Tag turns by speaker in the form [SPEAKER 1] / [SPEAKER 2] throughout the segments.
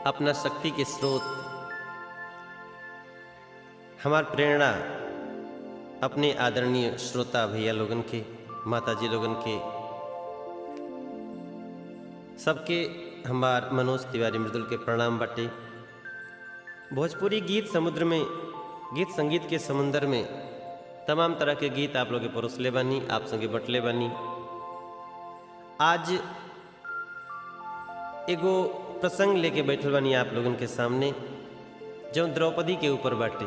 [SPEAKER 1] अपना शक्ति के स्रोत, हमार प्रेरणा अपने आदरणीय श्रोता भैया लोगन के, माता जी लोगन के, सबके हमार मनोज तिवारी मृदुल के प्रणाम बाटे। भोजपुरी गीत समुद्र में, गीत संगीत के समुंदर में तमाम तरह के गीत आप लोग परोसले बानी, आप संगे बटले बानी। आज एगो प्रसंग लेके बैठल बानी आप लोगन के सामने, जो द्रौपदी के ऊपर बाटे।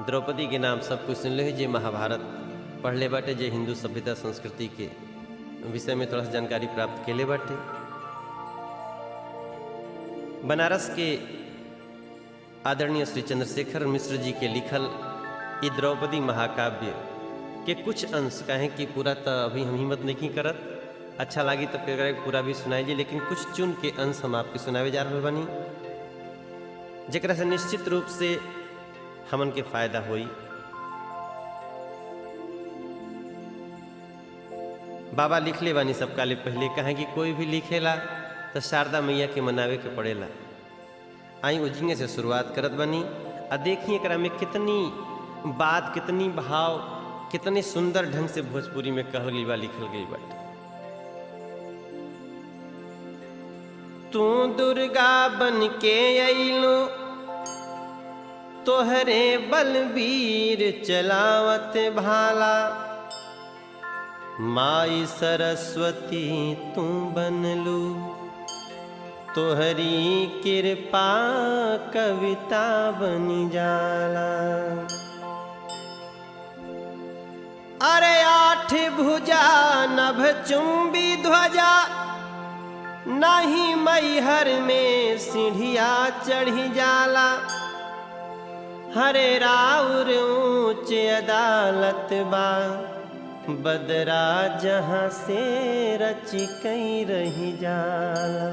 [SPEAKER 1] द्रौपदी के नाम सब कुछ सुनले है, जे महाभारत पढ़ले बाटे, जे हिंदू सभ्यता संस्कृति के विषय में थोड़ा सा जानकारी प्राप्त केले बाटे। बनारस के आदरणीय श्री चंद्रशेखर मिश्र जी के लिखल ये द्रौपदी महाकाव्य के कुछ अंश, कहें कि पूरा तो अभी हम हिम्मत नहीं करत, अच्छा लगी तो फिर पूरा भी सुनाइए, लेकिन कुछ चुन के अंश हम आपके सुनावे जा रहा बानी, जरा से निश्चित रूप से हमन के फायदा होई। बाबा लिखले बानी सब काले पहले, कहें कि कोई भी लिखेला तो शारदा मैया के मनावे के पड़ेला। आई उजिंगे से शुरुआत करत बनी आ देखिए एकरा में कितनी बात, कितनी भाव, कितने सुंदर ढंग से भोजपुरी में कहल गई बा, लिखल गई बाटे। तू दुर्गा बन के अइलो, तोहरे बलबीर चलावत भाला, माई सरस्वती तू बनलू, तोहरी कृपा कविता बनी जाला। अरे आठ भुजा नभ चुंबी ध्वजा, नहीं मैहर में सीढ़िया चढ़ी जाला, हरे राउर ऊंच अदालत बा, बदरा जहाँ से रची कई रही जाला।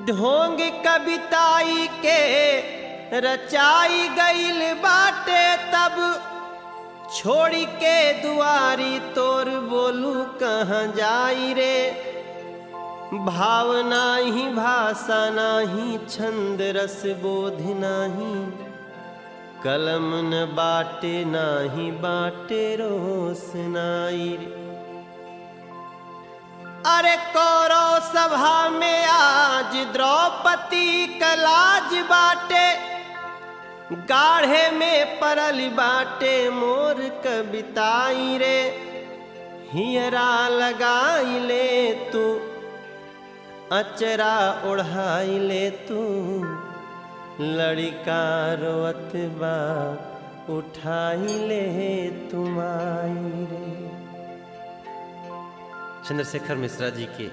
[SPEAKER 1] ढोंग कविताई के रचाई गईल बाटे, तब छोड़ी के दुआरी तोर बोलू कहाँ जाई रे। भावना ही भाषा नाही, छंद रस बोध नाही, कलम न बाटे नाही बाटे रोशनाई रे। अरे कौरव सभा में आज द्रौपदी कलाज बाटे, गाढ़े में परल बाटे मोर कविताई रे। हियरा लगाई ले तू, अचरा ओढ़ाई ले तू, लड़का रोवत बा उठाई ले तुमाई रे। चंद्रशेखर मिश्रा जी के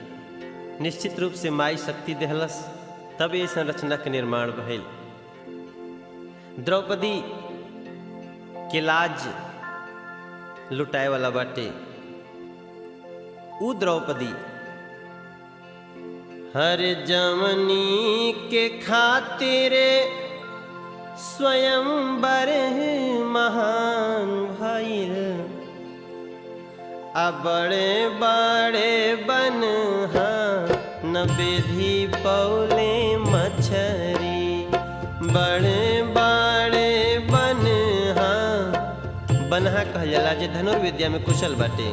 [SPEAKER 1] निश्चित रूप से माई शक्ति देहलस, तब ये संरचना के निर्माण भइल। द्रौपदी के लाज लुटाए वाला बाटे ऊ द्रौपदी, हर जमनी के खातिर स्वयंवर महान भइल, आ बड़े बड़े बन न विधि पौले मछरी, बड़े बड़े बनहा कहल जाला जे धनुर्विद्या में कुशल बाटे।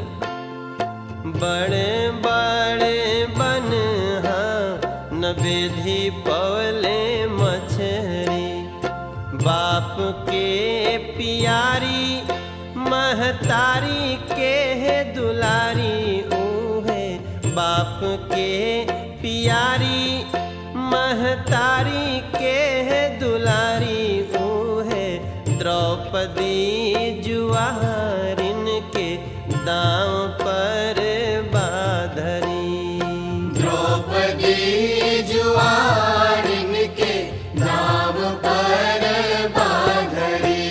[SPEAKER 1] बड़े बड़े बनहा न विधि पौले मछरी, बाप के पियारी महतारी के दुलारी ऊहे, बाप के पियारी महतारी के दुलारी ऊहे। द्रौपदी जुआरिन के दांव पर बाधरी,
[SPEAKER 2] द्रौपदी जुआरिन के दांव पर बाधरी।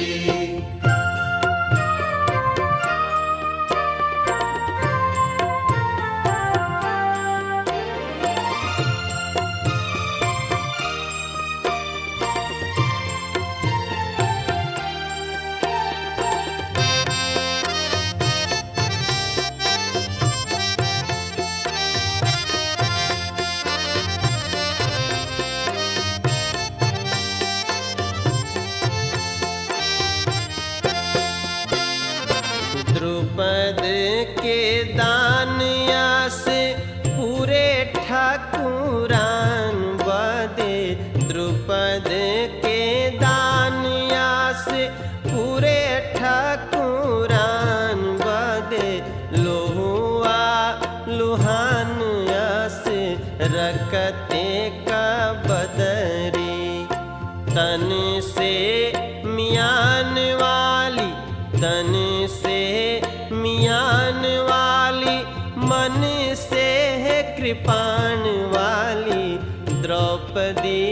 [SPEAKER 1] रखते का बदरी। तन से मियान वाली, तन से मियान वाली, मन से है कृपाण वाली। द्रौपदी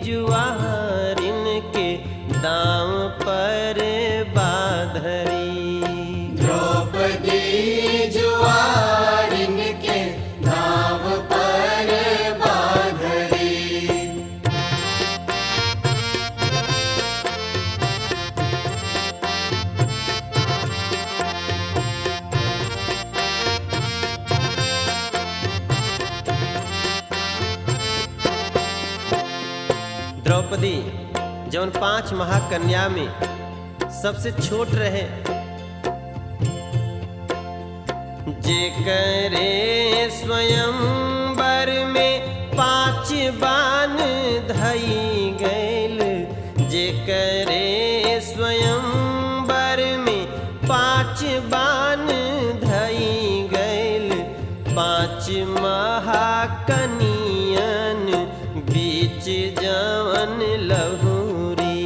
[SPEAKER 1] जुआरिन के दाम पर बाधरी।
[SPEAKER 2] द्रौपदी जुआरिन के दाम पर बाधरी।
[SPEAKER 1] द्रौपदी जौन 5 महाकन्या में सबसे छोट रहे, जे करे स्वयंवर में 5 बान धई गैल। जे करे स्वयंवर में 5 बान धई गैल। 5 महाकनियन बीच जवन लहुरी।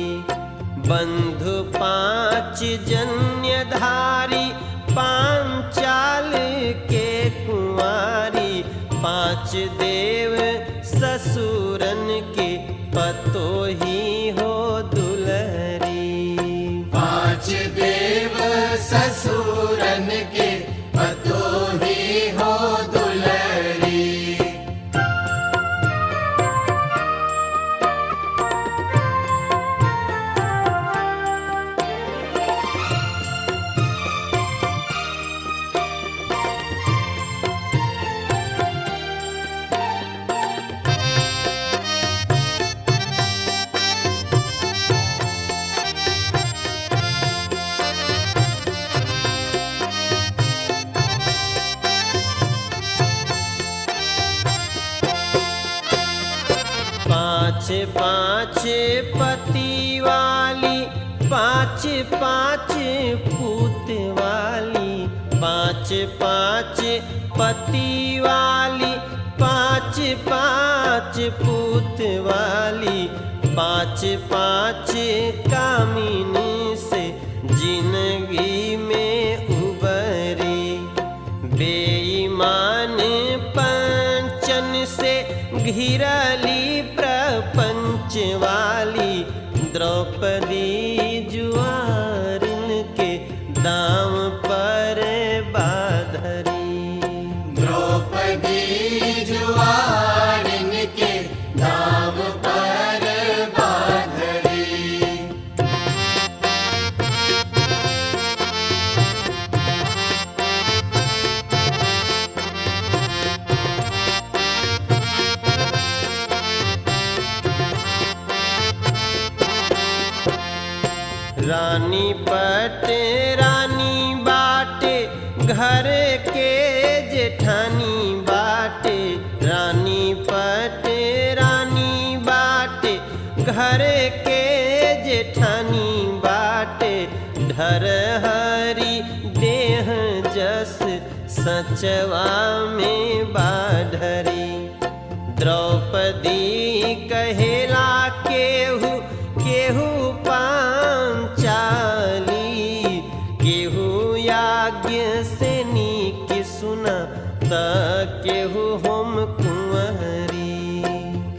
[SPEAKER 1] बंधु 5 जन्यधारी, पांचाल के कुंवारी। 5 देव ससुरन के पतोही हो दुलहरी।
[SPEAKER 2] 5 देव ससुरन के पतोही हो दुलहरी।
[SPEAKER 1] पाँच पति वाली, 5 पूत वाली। 5 पति वाली, 5 पूत वाली। 5 कामिन से जिंदगी में उबरी। बेईमान पंचन से घिरली प्रपंच वाली। द्रौपदी जुआरिन के दाम पर बाधरी।
[SPEAKER 2] द्रौपदी जुआरिन के दाम पर बाधरी।
[SPEAKER 1] रानी पट रानी बाटे, घर के जेठानी बाटे। रानी पट रानी बाटे, घर के जेठानी बाटे। ढर हरी देह जस सचवा में बाढ़री। द्रौपदी कहेला केहू केहू पांचाली। केहू याज्ञ से नीक सुना, त केहू हम कुंवरी।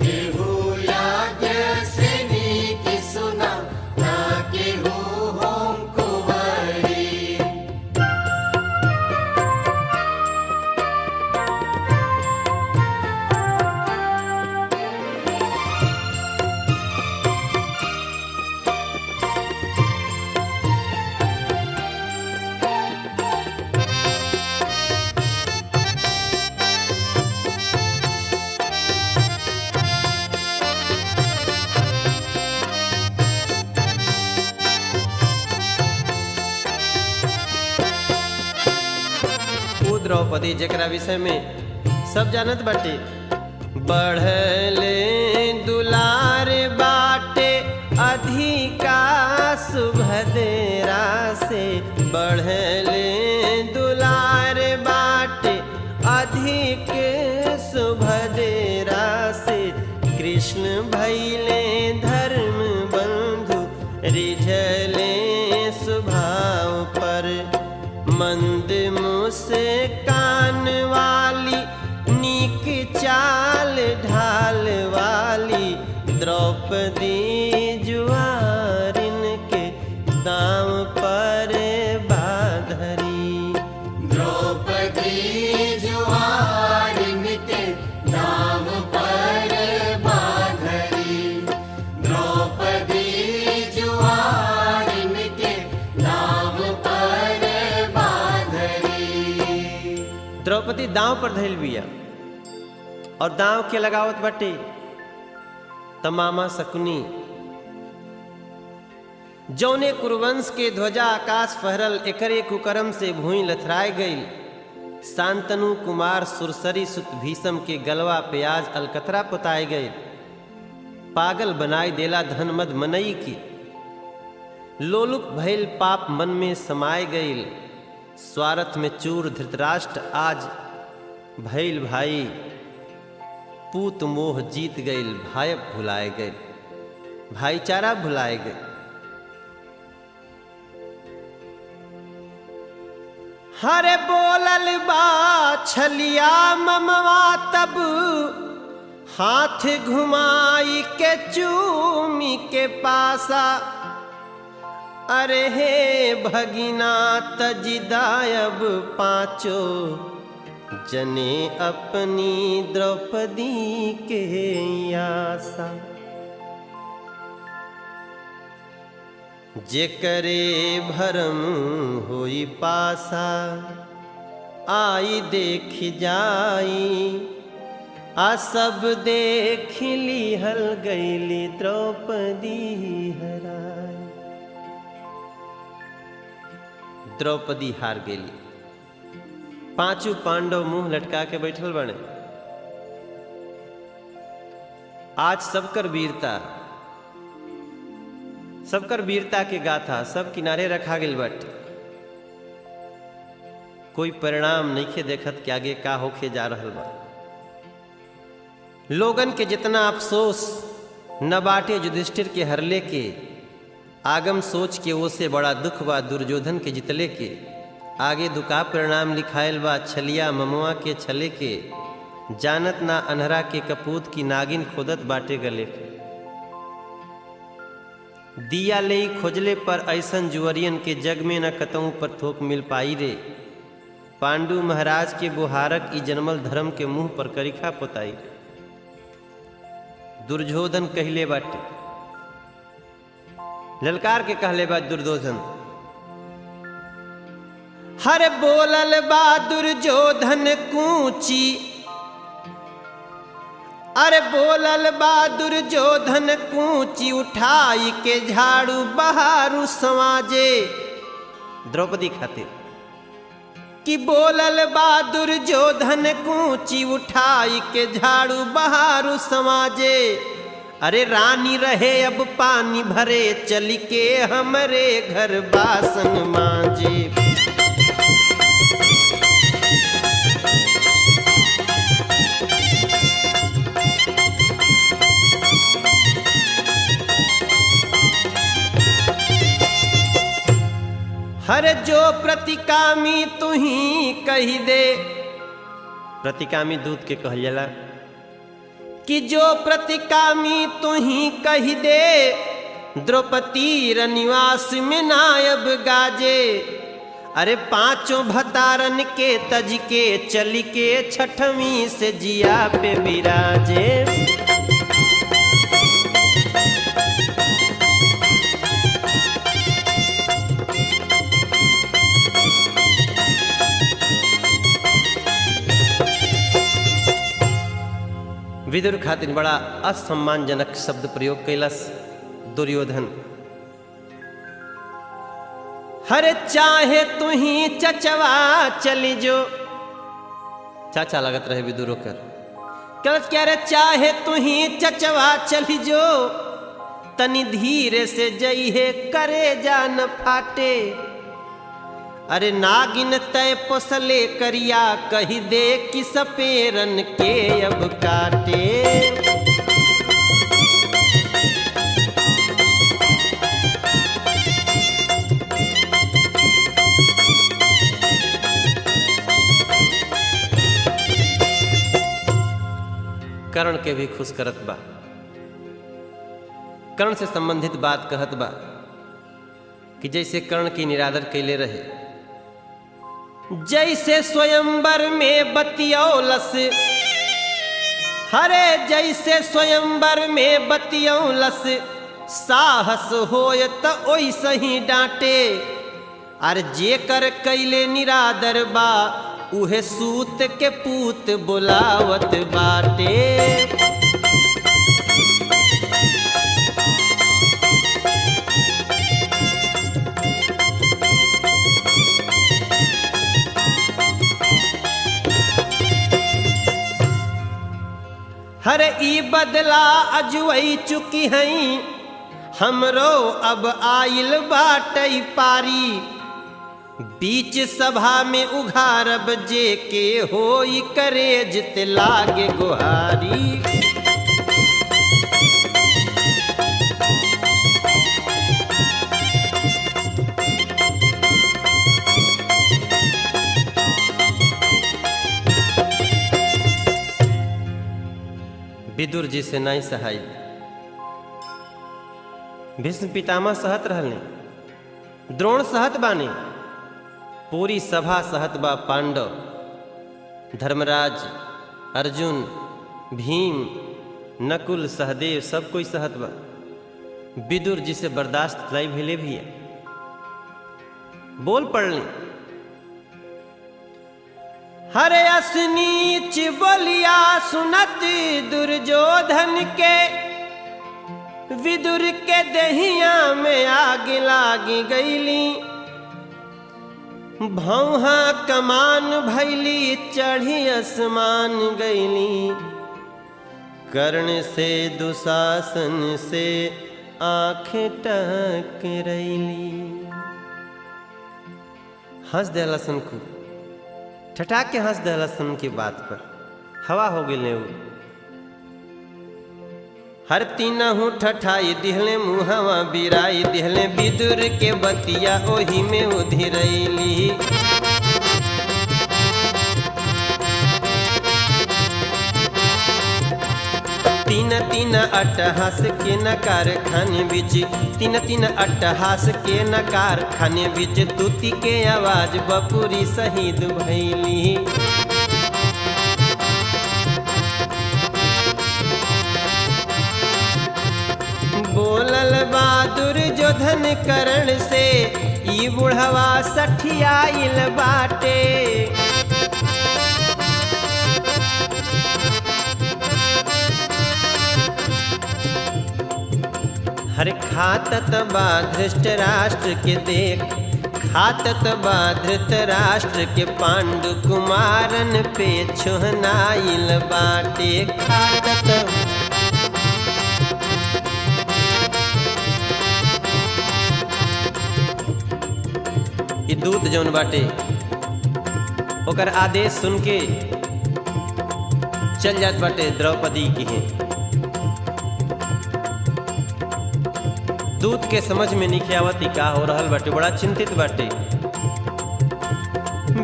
[SPEAKER 2] केहू याज्ञ से नीक सुना, त केहू हम कुंवरी।
[SPEAKER 1] द्रौपदी जेकरा विषय में सब जानत बाटे। बढ़ले दुलार बाटे अधिका सुभद्रा से। बढ़ले दुलार बाटे अधिक सुभद्रा से कृष्ण भैले धर्म बंधु रिझले स्वभाव पर मंद मुस्कान वाली नीक चाल ढाल वाली द्रौपदी जुआरिन के दाम पर बाधरी।
[SPEAKER 2] द्रौपदी जुआरिन के दाम पर बाधरी। द्रौपदी जुआरिन के दाम पर बाधरी।
[SPEAKER 1] द्रौपदी दांव पर धइल बिया और दांव के लगावत बाटे तमामा शकुनी जौने कुरुवंश के ध्वजा आकाश फहरल एकरे कुकरम से भूमि लथराए गई। शांतनु कुमार सुरसरी सुत भीषम के गलवा प्याज अलकतरा पुताए गए। पागल बनाई देला धन मद मनई की लोलुप भइल पाप मन में समाये गईल। स्वार्थ में चूर धृतराष्ट्र आज भइल भाई पूत मोह जीत गईल। भाई भुलाए गए भाईचारा भुलाए गए। हरे बोलल बा छलिया ममवा तब हाथ घुमाई के चूमी के पासा। अरे हे भगिना तजिदायब पाँचो जने अपनी द्रौपदी के आसा। जेकरे भरम होई पासा आई देख जाई। आ सब देख लिहल गईली द्रौपदी हराई। द्रौपदी हार गेली। पांचों पांडव मुंह लटका के बैठल बने। आज सबकर वीरता के गाथा सब किनारे रखा गेल बट कोई परिणाम नइखे देखत कि आगे का होके जा रहल बा। लोगन के जितना अफसोस न बाटे युधिष्ठिर के हरले के आगम सोच के वो से बड़ा दुख बा दुर्योधन के जितले के। आगे दुका परिणाम लिखायल बा छलिया ममुआ के छले के। जानत ना अनहरा के कपूत की नागिन खोदत बाटे गले। दिया ले खोजले पर ऐसन जुअरियन के जग में न कतऊ पर थोक मिल पाई रे। पांडु महाराज के बुहारक ई जन्मल धर्म के मुंह पर करिखा पोताई। दुर्योधन कहले बाटे ललकार के कहले बा दुर्योधन। हर बोलल बा दुर्योधन कूची। अरे बोलल बा दुर्योधन कूची उठाई के झाड़ू बहारू समाजे। द्रौपदी खातिर कि बोलल बा दुर्योधन कूची उठाई के झाड़ू बहारू समाजे। अरे रानी रहे अब पानी भरे चली के हमरे घर बासन मांजे। हर जो प्रतिकामी तू ही कही दे। प्रतिकामी दूत के कहल जाला कि जो प्रतिकामी तू ही कही दे। द्रौपदी रनिवास में नायब गाजे। अरे पांचों भतारन के तज के चली के छठवीं से जिया पे विराजे। विदुर खातिर बड़ा असम्मानजनक शब्द प्रयोग कैलस दुर्योधन। हर चाहे तू ही चचवा चली जो। चाचा लगत रहे विदुर कर कलच कह रहे चाहे तू ही चचवा चली जो। तनी धीरे से जइहे करे जा न फाटे। अरे नागिन तय पोसले करिया कही दे कि सपेरन के अब काटे। कर्ण के भी खुश करत बा, कर्ण से संबंधित बात कहत बा कि जैसे कर्ण की निरादर कैले रहे, जैसे स्वयंवर में बतियौलस, हरे जैसे स्वयंवर में बतियौलस, साहस होय त ओइसे ही डांटे। अर जेकर कैले निरादर बा उहे सूत के पूत बुलावत बाटे। हरे ई बदला अजुई चुकी हई, हमरो अब आइल बाटई पारी। बीच सभा में उघारब जे के होई करेज ते लागे गुहारी। विदुर जी से नहीं सहाय, भीष्म पितामह सहत रहने, द्रोण सहत बाने, पूरी सभा सहत बा। पांडव, धर्मराज, अर्जुन, भीम, नकुल, सहदेव सब कोई सहत बा। विदुर जी से बर्दाश्त लाई भेले भी है, बोल पड़ले। हरे असनीच बोलिया सुनत दुर्योधन के, विदुर के दहिया में आग लागी गईली। भौहा कमान भैली चढ़ी आसमान गईली। कर्ण से दुशासन से आंखें टकरैली। हंस देलसन को, ठठा के हंस देलसन की बात पर, हवा हो गए। हर तीनहु ठठाई दिहले मुहवा बिराई दिहले। विदुर के बतिया ओही में उधिरैली। तीन तीन अट्टहास के नकार खाने बीच, तीन तीन अट्टहास के नकार खाने बीच, तुति के आवाज बपुरी शहीद भैली। बोलल बहादुर जोधन करण से, ई बुढ़वा सठियाइल बाटे। हर खातत बा धृतराष्ट्र के देख, खातत बा धृतराष्ट्र के पांडु कुमारन पे छोहनाइल बाटे। खातत ई दूत जौन बाटे ओकर आदेश सुन के चल जात बाटे द्रौपदी की है। दूत के समझ में नहीं आवत का हो रहल बाटे, बड़ा चिंतित बाटे।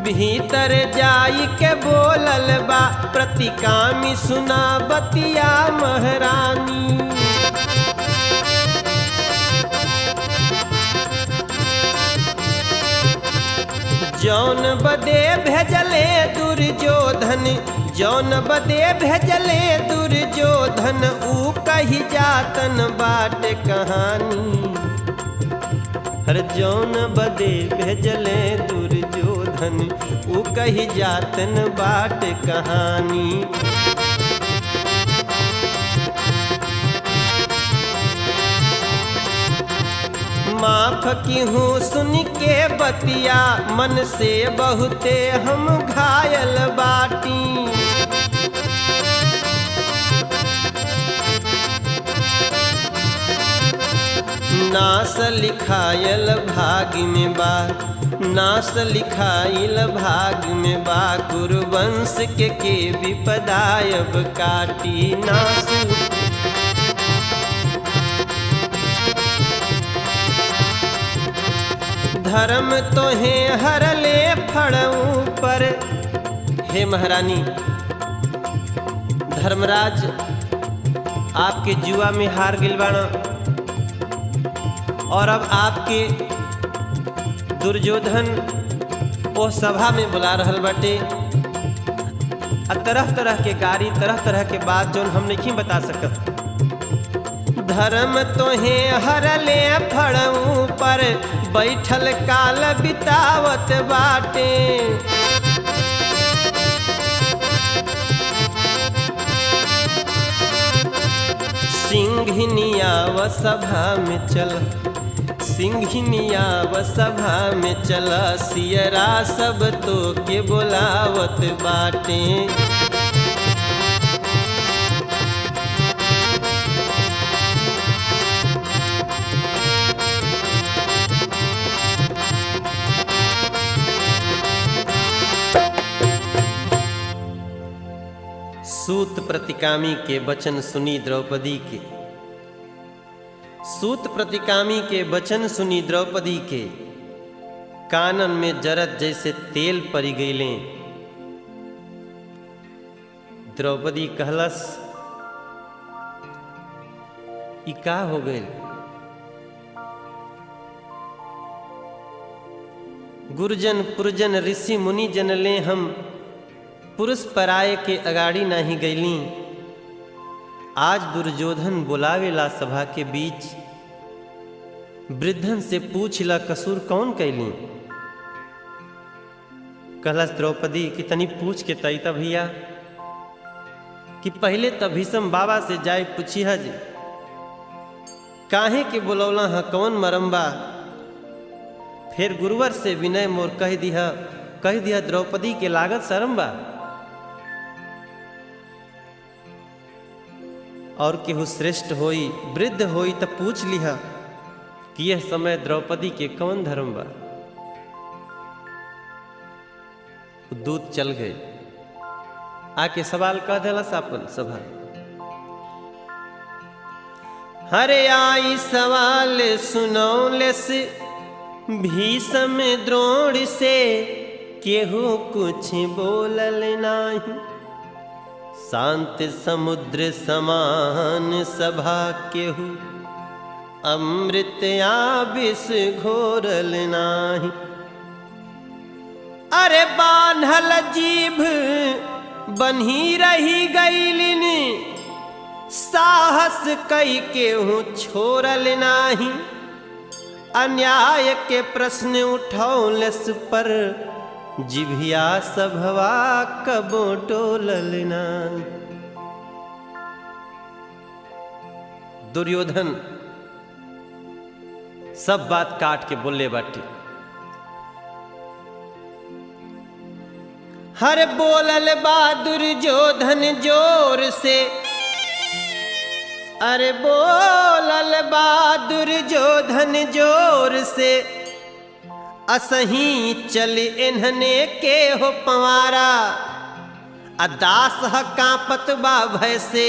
[SPEAKER 1] भीतर जाई के बोलल बा प्रतिकामी सुना बतिया महारानी। जौन बदे भेजले दुर्योधन, जौन बदे भेजले दुर्योधन, ऊ कही जातन बाट कहानी। हर जौन बदे भेजले दुर्योधन, ऊ कही जातन बाट कहानी। माफ की हूँ सुन के बतिया, मन से बहुते हम घायल बाटी। नास लिखायल भाग में बा, नास लिखाइल भाग में बा कुरुवंश के विपदायब काटी नास। धर्म तो है हरले फड़ऊ पर। हे महारानी, धर्मराज आपके जुआ में हार गिल बाना और अब आपके दुर्योधन वो सभा में बुला रहल बाटे। तरह तरह के गारी, तरह तरह के बात जो हम नहीं बता सकत। धर्म तो है हरले फड़ऊ पर बैठल काल बितावत बाटे। सिंघिनिया व सभा में चल, सिंघिनिया व सभा में चल, सियरा सब तो के बुलावत बाटे। सूत प्रतिकामी के वचन सुनी द्रौपदी के, सूत प्रतिकामी के वचन सुनी द्रौपदी के, कानन में जरत जैसे तेल परी गईले। द्रौपदी कहलस, ई का हो गए? गुरुजन पुरजन ऋषि मुनि जन ले हम पुरुष पराये के अगाड़ी नहीं गईली। आज दुर्योधन बुलावेला सभा के बीच, वृद्धन से पूछला कसूर कौन कैली? कहलस द्रौपदी कि तनी पूछ के तैता भैया कि पहले त भीषम बाबा से जाए पूछी हज काहे के बुलौला है, कौन मरम्बा? फिर गुरुवर से विनय मोर कह दिया द्रौपदी के लागत शरम्बा। और केहू श्रेष्ठ होई वृद्ध होई तब पूछ लिहा कि यह समय द्रौपदी के कौन धर्म बा। दूत चल गए, आके सवाल कह दिला सापन सभा। हरे आई सवाल सुनौले से भीषम द्रोण से, केहू कुछ बोलल नाही। शांत समुद्र समान सभा केहू, अमृत आबिस घोरल नाही। अरे बान्हल जीभ बन्ही रही गईलिन, साहस कई केहू छोड़ल नाही। अन्याय के प्रश्न उठौलस पर, जिभिया सभवा कबो टोलल ना। दुर्योधन सब बात काट के बोले बाटी। हर बोलल बा दुर्योधन जोर से, अरे बोलल बा दुर्योधन जोर से। असही चल इन्हने के हो पवारा, अदास ह कांपत बा भय से।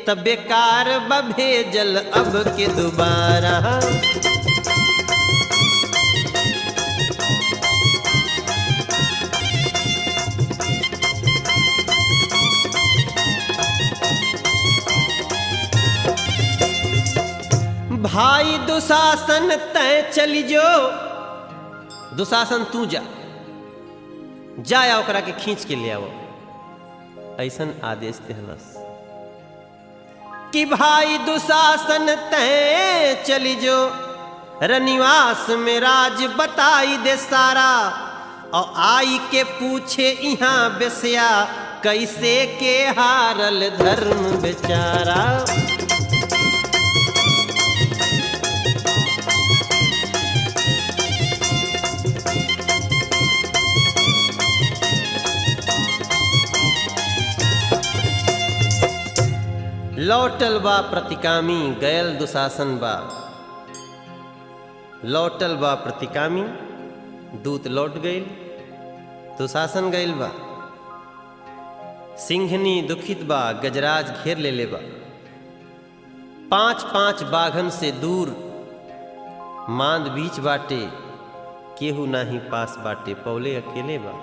[SPEAKER 1] तब बेकार भेजल अब के दोबारा। भाई दुशासन तय चली जो, दुशासन तू जाया ओकरा के खींच के ले आओ। ऐसन आदेश देहलस कि भाई दुशासन तय चली जो, रनिवास में राज बताई दे सारा। और आई के पूछे यहाँ बेसिया, कैसे के हारल धर्म बेचारा। लौटल बा प्रतिकामी गयल दुशासन बा, लौटल बा प्रतिकामी दूत लौट गईल, दुशासन गईल बा, सिंहनी दुखित बा, गजराज घेर ले बा। 5-5 बाघन से दूर मांद बीच बाटे, केहू नाही पास बाटे, पौले अकेले बा।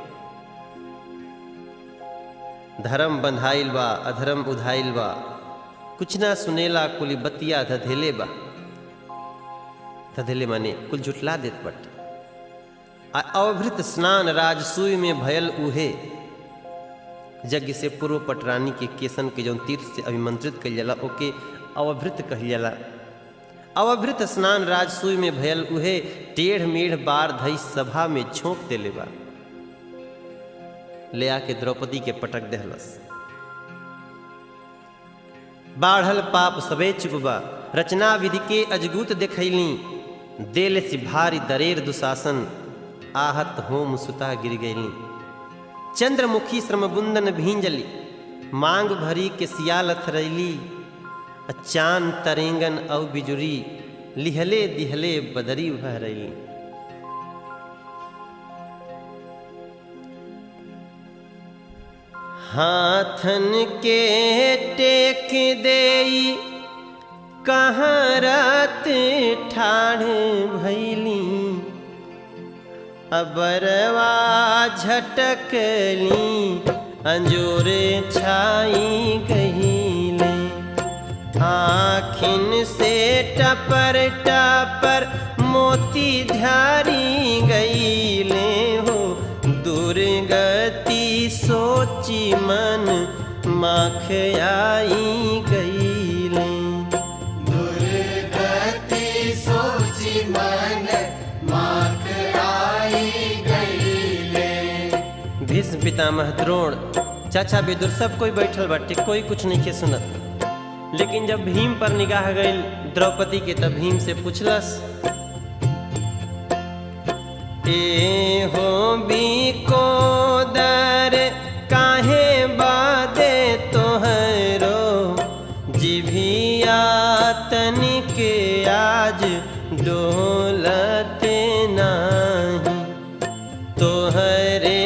[SPEAKER 1] धर्म बंधाइल बा, अधर्म उधाइल बा, कुछ ना सुनेला कुली बतिया धधेले बा। धधेले माने कुल जुटला देत बट। अवभृत स्नान राजसूय में भयल उहे, यज्ञ से पूर्व पटरानी के केसन के जौन तीर्थ से अभिमंत्रित कइल जाला ओके अवभृत कहल जाला। अवभृत स्नान राजसूय में भयल उहे, टेढ़ मेढ़ बार धई सभा में झोंक देले बा। ले आके द्रौपदी के पटक दहलस। बाढ़ल पाप सबे चुपबा, रचना विधि के अजगूत देखैली, देल से भारी दरेर दुशासन, आहत होम सुता गिर गईली। चंद्रमुखी श्रमबुंदन भींजली, मांग भरी के सियाल अथरैली, चान तरेंगन औ बिजुरी, लिहले दिहले बदरी भरैली। हाथन के टेक देई, कहाँ रात ठाढ़ भैली, अबरवा झटकली, अंजोर छाई गईले। आँखिन से टपर टपर मोती धारी गईले हो, दुर्गति सोची मन माख आई गईले।
[SPEAKER 2] दुर्गति सोची मन माख आई गईले।
[SPEAKER 1] भीष्म पितामह द्रोण चाचा विदुर सब कोई बैठल बाटे, कोई कुछ नहीं के सुनत। लेकिन जब भीम पर निगाह गईल द्रौपदी के, तब भीम से पूछलस, ए हो बीको दर काहे बादे तोहरो, जिभिया तनिक आज डोलते नाही। तोहरे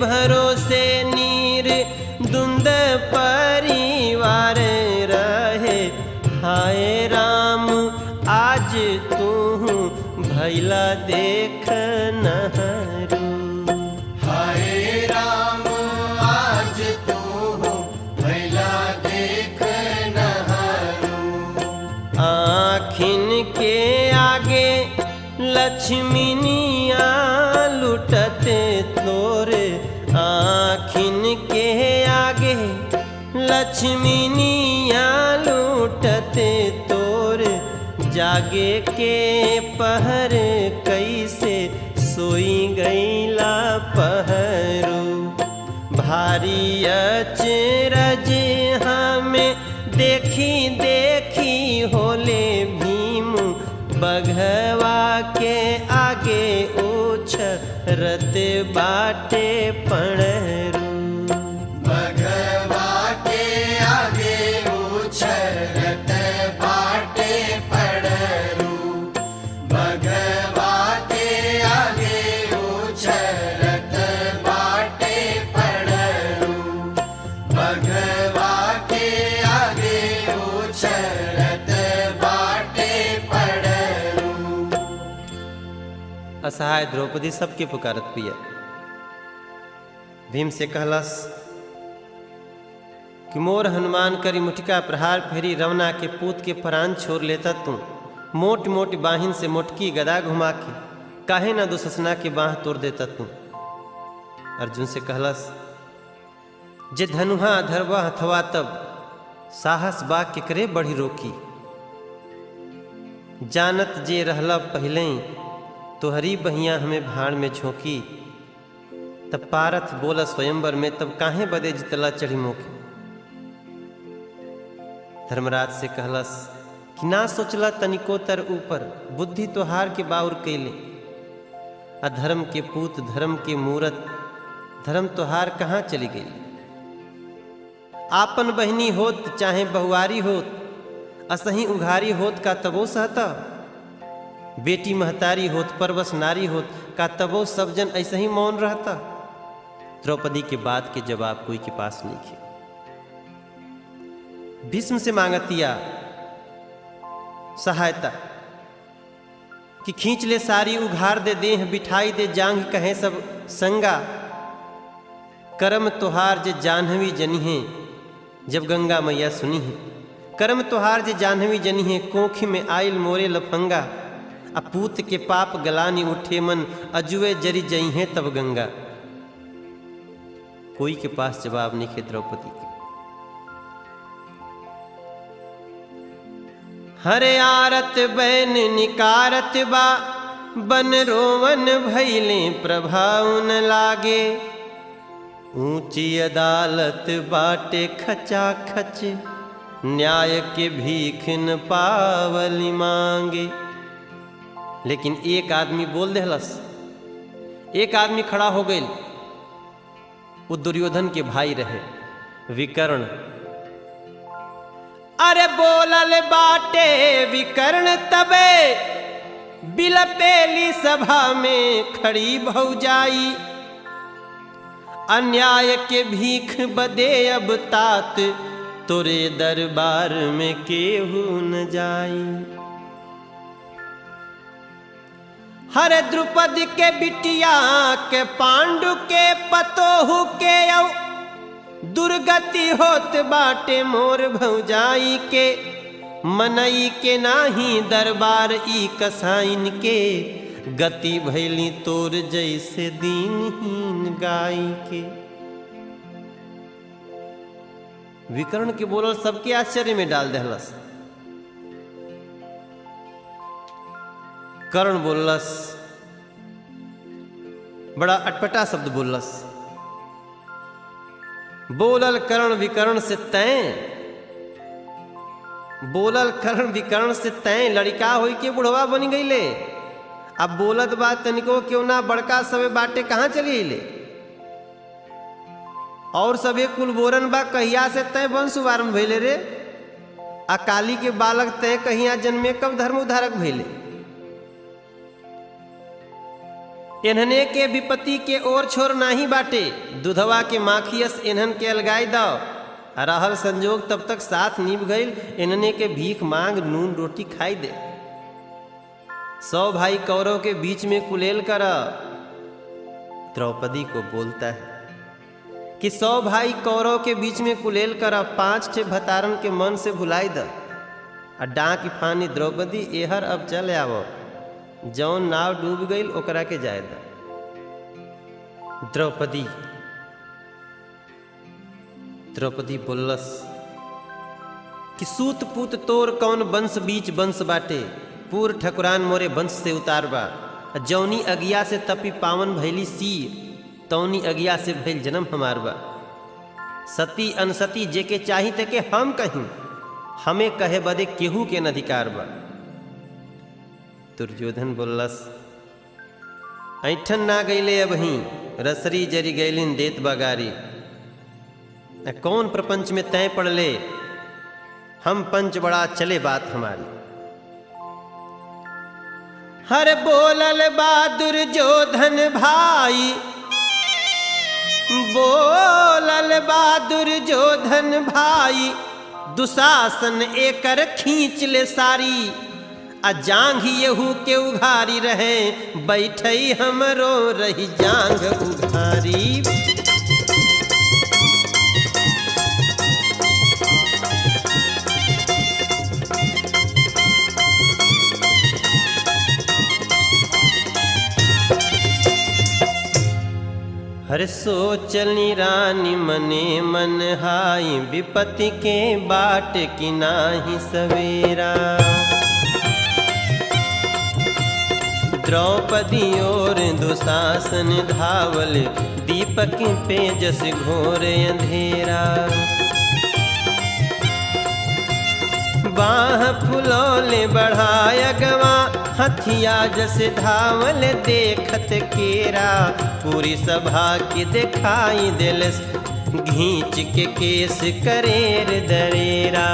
[SPEAKER 1] भरोसे नीर दुंद परिवार रहे, हाय राम आज तू भैला देख नहरू।
[SPEAKER 2] हाय राम आज तू भैला देख नहरू।
[SPEAKER 1] आँखिन के आगे लक्ष्मीनिया लुटते तोरे, आँखिन के आगे लक्ष्मीनिया लूटते तोर, जागे के पहर कैसे सोई गईला पहरू। भारी अचरज हमें देखी देखी होले भीम, बघवा के आगे उछरत बाटे पणरू।
[SPEAKER 2] भगवा के आगे उछरत बाटे पड़रू। भगवा के आगे उछरत बाटे पड़रू। भगवा के आगे उछरत बाटे पड़रू।
[SPEAKER 1] असहाय द्रौपदी सबके पुकारत पिया। भीम से कहलस कि मोर हनुमान करी मुठिका प्रहार फेरी, रवना के पूत के प्राण छोड़ लेता तू। मोट मोट बाहिन से मोटकी गदा घुमा के, काहे ना दुससना के बाह तोड़ देता तू। अर्जुन से कहलस, जे धनुहा धरवा हथवा तब, साहस बा केकरे बढ़ी रोकी। जानत जे रहला पहले, तोहरी बहिया हमें भाड़ में झोंकी। तब पारथ बोला स्वयंवर में, तब काहे बदे जितला चढ़ी मोखे। धर्मराज से कहलस कि ना सोचला तनिको तर ऊपर, बुद्धि तोहार के बाउर कैले। अधर्म के पूत धर्म के मूरत, धर्म तोहार कहाँ चली गई। आपन बहनी होत चाहे बहुआरी होत, असही उघारी होत का तबो सहता। बेटी महतारी होत, परवश नारी होत, का तबो सब जन ऐसे ही मौन रहता। द्रौपदी के बात के जवाब कोई के पास नहीं थे। भीष्म से मांगतिया सहायता कि खींच ले सारी, उघार दे देह, बिठाई दे जांघ, कहें सब संगा। करम तुहार जे जाह्नवी जनी है, जब गंगा मैया सुनी है। करम तुहार जे जाह्नवी जनी है, कोखी में आयल मोरे लफंगा। अपूत के पाप गलानी उठे मन, अजुए जरी जई हैं तब गंगा। कोई के पास जवाब नहीं है द्रौपदी के। हरे आरत बैन निकारत बा, बन रोवन भैले प्रभाव न लागे। ऊंची अदालत बाटे खचा खच, न्याय के भीख न पावली मांगे। लेकिन एक आदमी बोल देहलस, एक आदमी खड़ा हो गई। वो दुर्योधन के भाई रहे, विकर्ण। अरे बोलल बाटे विकर्ण तबे, बिलपेली सभा में खड़ी भौजाई। अन्याय के भीख बदे अब तात, तोरे दरबार में केहू न जाई। हर द्रुपद के बिटिया के, पांडु के पतोहु के, औ दुर्गति होत बाटे मोर भौजाई के। मनई के नाही दरबार ई कसाइन के, गति भैली तोर जैसे दीनहीन गाय के। विकर्ण के बोलल सबके आश्चर्य में डाल दहलस। कर्ण बोलस, बड़ा अटपटा शब्द बोलस। बोलल कर्ण विकर्ण से तैं, बोलल कर्ण विकर्ण से तैं, लड़का होई के बुढ़वा बन गईले। अब बोलत बात तनिको क्यों ना, बड़का सबे बाटे कहाँ चली अइले। और सबे कुलबोरन बा, कहिया से तय वंश आरंभ भइले रे। अकाली के बालक तय कहिया जन्मे, कब धर्म उद्धारक भइले। इन्हने के विपत्ति के ओर छोर नाही बाटे, दुधवा के माखियस इन्हन के अलगाई दाओ। रहल संजोग तब तक साथ निभ गईल, इन्हने के भीख मांग नून रोटी खाई दे। 100 भाई कौरव के बीच में कुलेल कर। द्रौपदी को बोलता है कि 100 भाई कौरव के बीच में कुलेल कर, 5 ठे भतारन के मन से भुलाई द। डांक फानी द्रौपदी एहर अब चल आवो, जौन नाव डूब गई ओकरा के जाए द। द्रौपदी बोलस कि सूत पूत तोर कौन वंश बीच वंश बाटे, पूर ठकुरान मोरे वंश से उतार बा। जौनी अगिया से तपी पावन भैली सी, तौनी अगिया से भैल जन्म हमार बा। सती अनसती जेके चाही तेके हम कहीं, हमें कहे बदे केहू के न अधिकार बा। दुर्योधन बोलस, ऐठन ना गईले अबही, रसरी जरी गईलिन देत बगारी। कौन प्रपंच में तय पड़ले, हम पंच बड़ा चले बात हमारी। हर बोलल बहादुर जोधन भाई, बोलल बहादुर जोधन भाई। दुशासन एकर खींच ले सारी, जांघ येहू के उघारी रहे, बैठई हमरो रही जांघ उघारी। हर सोचली रानी मने मन हाई, विपत्ति के बाट की नाही सवेरा। द्रौपदी और दुशासन धावल, दीपक पे जस घोर अंधेरा। बाह फुलौले बढ़ाय गवा, हथिया जस धावल देखत केरा। पूरी सभा के दिखाई दिलस, घींच के केस करेर दरेरा।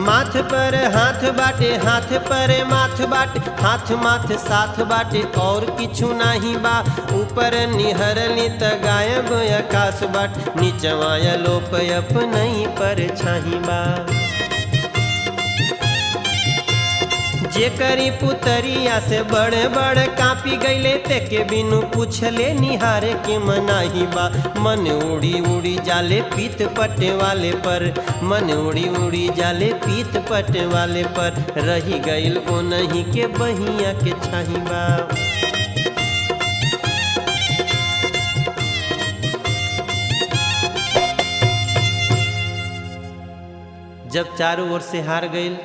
[SPEAKER 1] माथ पर हाथ बाटे हाथ पर माथ बाटे हाथ माथ साथ बाटे और किछु नाही बा ऊपर निहरली त गायब आकाश बाट नीचवा लोप अपनई पर छाही बा जे करी पुतरिया से बड़े बड़े कापी गईले ते के बिनु पूछले निहारे के मनाही बा मन उड़ी उड़ी जाले पीत पटे वाले पर मन उड़ी उड़ी जाले पीत पटे वाले पर रही गईल ओ नहीं के बहिया के छाही बा जब चारों ओर से हार गईल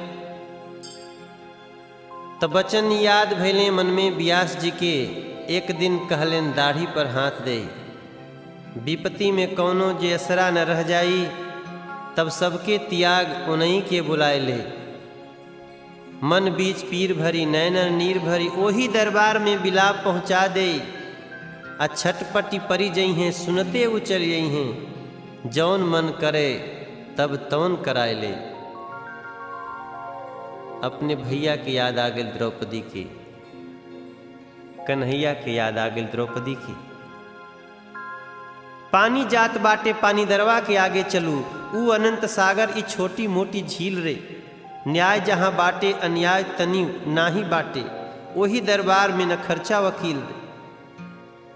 [SPEAKER 1] तब बचन याद भैले मन में व्यास जी के एक दिन कहलेन दाढ़ी पर हाथ दे विपत्ति में कौनो जे असरा न रह जाई तब सबके त्याग उन्हीं के बुलाए ले मन बीच पीर भरी नैन नीर भरी ओही दरबार में बिलाप पहुँचा दे आ छटपटी परी जई हैं सुनते उचल जई हैं जौन मन करे तब तौन कराए ले अपने भैया के याद आ गई द्रौपदी के कन्हैया के याद आ गई द्रौपदी की पानी जात बाटे पानी दरवा के आगे चलू ऊ अनंत सागर ई छोटी मोटी झील रे न्याय जहां बाटे अन्याय तनी नाही बाटे वही दरबार में न खर्चा वकील रे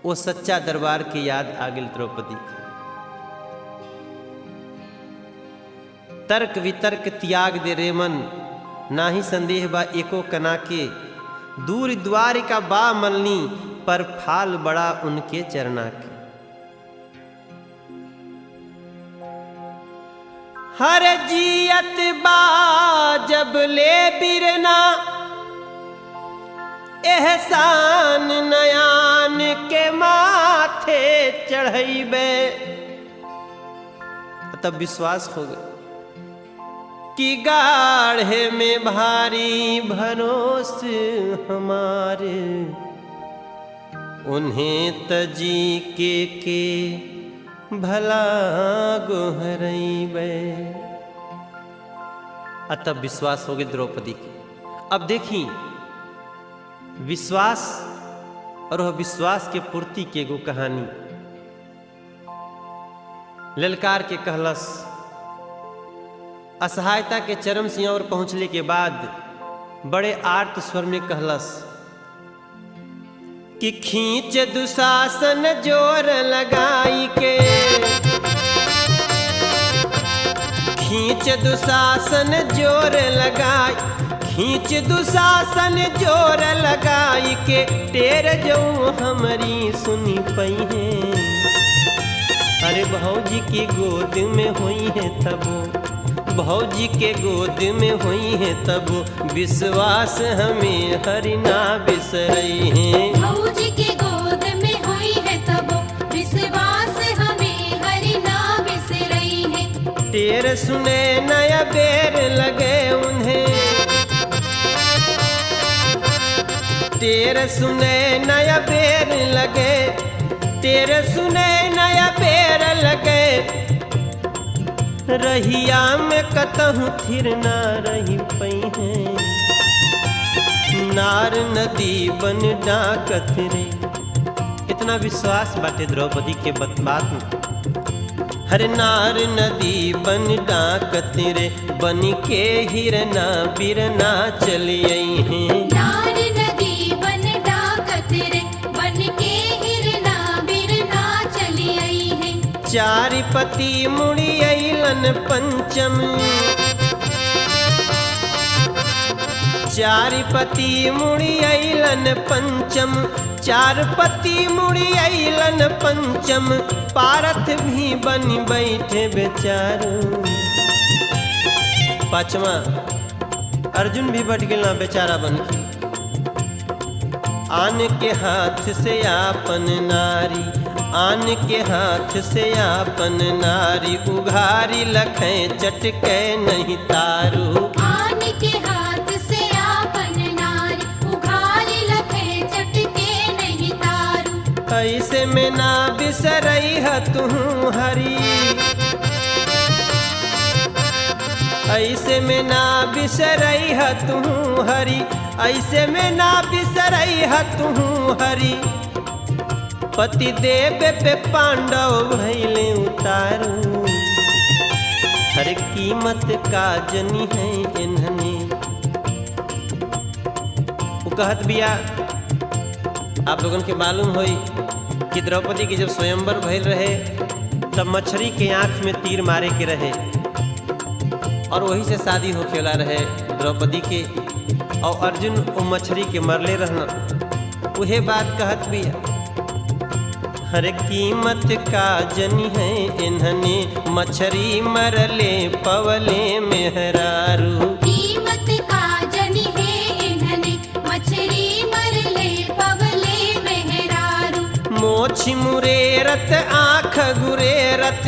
[SPEAKER 1] वो सच्चा दरबार के याद आ गई द्रौपदी की तर्क वितर्क त्याग दे रे मन नाही संदेह बा एको कना के दूर द्वार का बा मलनी पर फाल बड़ा उनके चरना के हर जियत बा जब ले बिरना एहसान नयान के माथे चढ़ैबे तब विश्वास हो गया कि गाढ़े में भारी भरोस हमारे उन्हें तजी के भला गोहरैबे तब विश्वास हो गए द्रौपदी की अब देखी विश्वास और वह विश्वास के पूर्ति के गो कहानी ललकार के कहलस असहायता के चरम सीमा और पहुंचने के बाद बड़े आर्त स्वर में कहलस कि खींच दुशासन जोर लगाई के खींच दुशासन जोर लगाई खींच दुशासन जोर लगाई के टेर जो हमारी सुनी पई है अरे भौजी की गोद में हुई है तबो भौजी के गोद में हुई है तब विश्वास हमें हरि ना बिसरई है
[SPEAKER 3] भौजी के गोद में हुई है तब विश्वास हमें हरि ना बिसरई है
[SPEAKER 1] तेरे सुने नया बेर लगे उन्हें तेरे सुने नया बेर लगे तेरे सुने नया बेर लगे रहिया में कतहु थिर ना रही पई है नार नदी बन डाकत रे इतना विश्वास बाटे द्रौपदी के बात में हर नार नदी बन डाकत रे बन के हिरना बिरना चली आई है
[SPEAKER 3] नार नदी बन डाकत रे बन के हिरना बिरना चली आई है
[SPEAKER 1] चारि पति मुड़ी अइलन पंचम चारि पति मुड़ी अइलन पंचम चार पति मुड़ी अइलन पंचम पारथ भी बन बैठे बेचारो पांचवा अर्जुन भी बट गया बेचारा बन के आन के हाथ से आपन नारी आन के हाथ से आपन नारी उघारी लखे चटके नहीं तारू
[SPEAKER 3] आन के हाथ से आपन नारी उघारी लखे चटके नहीं तारू
[SPEAKER 1] ऐसे में ना बिसरई है तू हरी ऐसे में ना बिसरई ह तू हरि, ऐसे में ना बिसरई ह तू हरि। पति देव पे पांडव भैले उतारू, हर कीमत का जनी है इन्हने। वो कहत बिया, आप लोगन के मालूम होई कि द्रौपदी के जब स्वयंवर भइल रहे तब मछली के आंख में तीर मारे के रहे और वही से शादी होखेला रहे द्रौपदी के, और अर्जुन वो मछली के मरले रहना। उहे बात कहत बिया, हर कीमत का जनी है इन्हने, मछली मरले पवले मेहरारू।
[SPEAKER 3] कीमत का जनी है इन्हने, मछली मरले पवले मेहरारू।
[SPEAKER 1] मोछ मुरेरत आँख गुरेरत,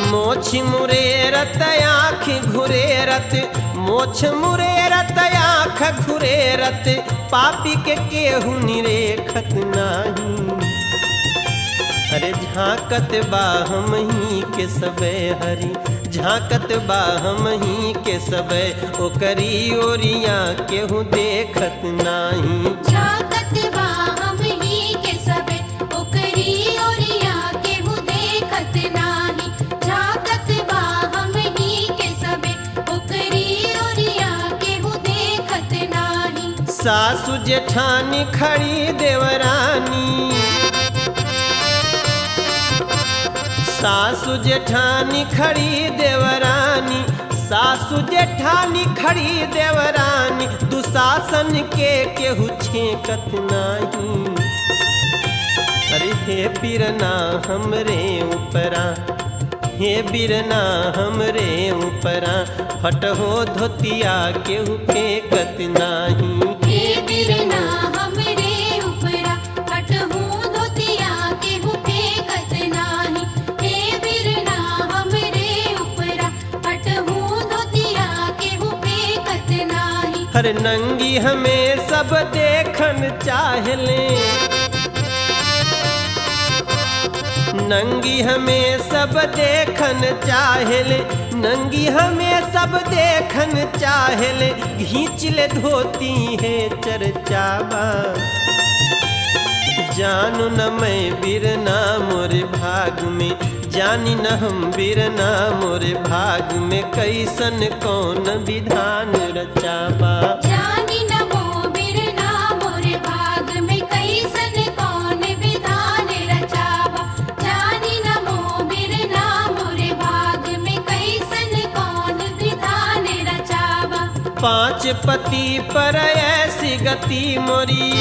[SPEAKER 1] मोछ मुरेरत आँख घुरेरत, मोछ मुरेरत आँख घुरेरत। पापी के केहू निरेखत नाही, अरे झांकत बा हम ही के सबे हरि, झांकत बा हम ही के सबे, ओकरी ओरिया केहू देखत नाही।
[SPEAKER 3] झांकत बा हम ही के सबे, ओकरी ओरिया केहू देखत नाही। झांकत बा हम ही के सबे, ओकरी ओरिया केहू देखत नाही।
[SPEAKER 1] सासु जेठानी खड़ी देवरानी, सासु जेठानी खड़ी देवरानी, सासु जेठानी खड़ी देवरानी। दुशासन के केहू छेकत नाही, अरे हे बिरना हमरे ऊपरा, हे बिरना हमरे ऊपरा। फटहो धोतिया केहू फेंकत नाही,
[SPEAKER 3] हे बिरना हमरे ऊपरा। फटहु धोतिया केहू फेंकत नाही, हे बिरना हमरे ऊपरा। फटहु धोतिया केहू फेंकत नाही।
[SPEAKER 1] हर नंगी हमें सब देखन चाहले, नंगी हमें सब देखन चाहले, नंगी हमें सब देखन चाहले। घींच ले धोती है चर्चावा, जानू न मैं बिरना मोरे भाग में, जानी न हम बिरना मोरे भाग में। कैसन कौन विधान रचावा,
[SPEAKER 3] जानी न मो बिरना मोरे भाग में, कैसन कौन विधान रचावा। जानी न मो बिरना मोरे भाग में, कैसन कौन विधान रचावा।
[SPEAKER 1] पांच पति पर ऐसी गति मोरी,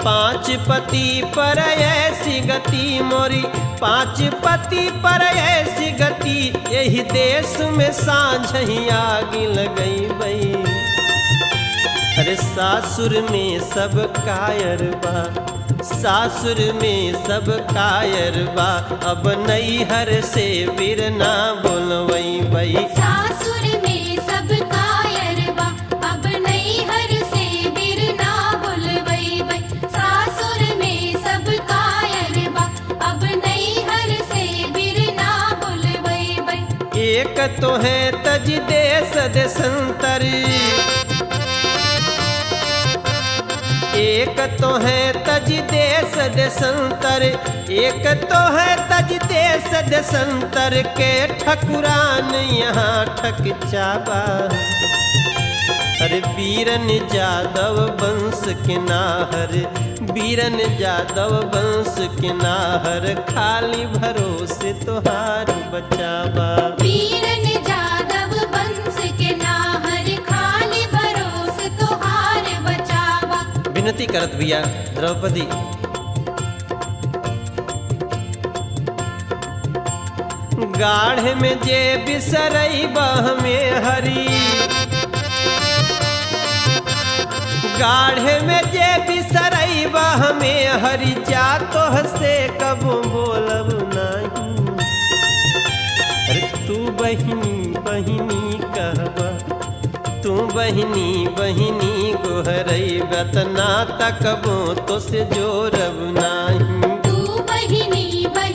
[SPEAKER 1] पांच पति पर ऐसी गति मोरी। पांच पति पर ऐसी गति, यही देश में साँझ ही आग लगई बई। अरे सासुर में सब कायर बा, सासुर में सब कायर बा। अब नैहर से बिरना बोलवई बई,
[SPEAKER 3] सासुर में सब कायर बा। अब नैहर से बिरना बुलवई बई, सासुर में सब कायर बा। अब नैहर से बिरना बुलवई बई।
[SPEAKER 1] एक तो है तज देश देशंतर, एक तो है तज देश देशंतर, एक तो है तज देश देशंतर। के ठकुरान यहाँ ठक चाबा, अरे बीरन जादव वंश के नाहर, बीरन जादव वंश के नाहर। खाली भरोसे तोहार बचावा,
[SPEAKER 3] बीरन जादव वंश के नाहर। खाली भरोसे तोहार बचावा।
[SPEAKER 1] विनती करत बिया द्रौपदी, गाढ़ में जे बिसरई बह में हरी, गाढ़ में जे बिसरई बह में हरी। जा तो हसे कबो बोलब नहीं, अरे तू बहिनी बहिनी कहबा, तू बहिनी बहिनी गोहरई। बतना तकबो तो से जोरब नहीं,
[SPEAKER 3] तू बहिनी बहिनी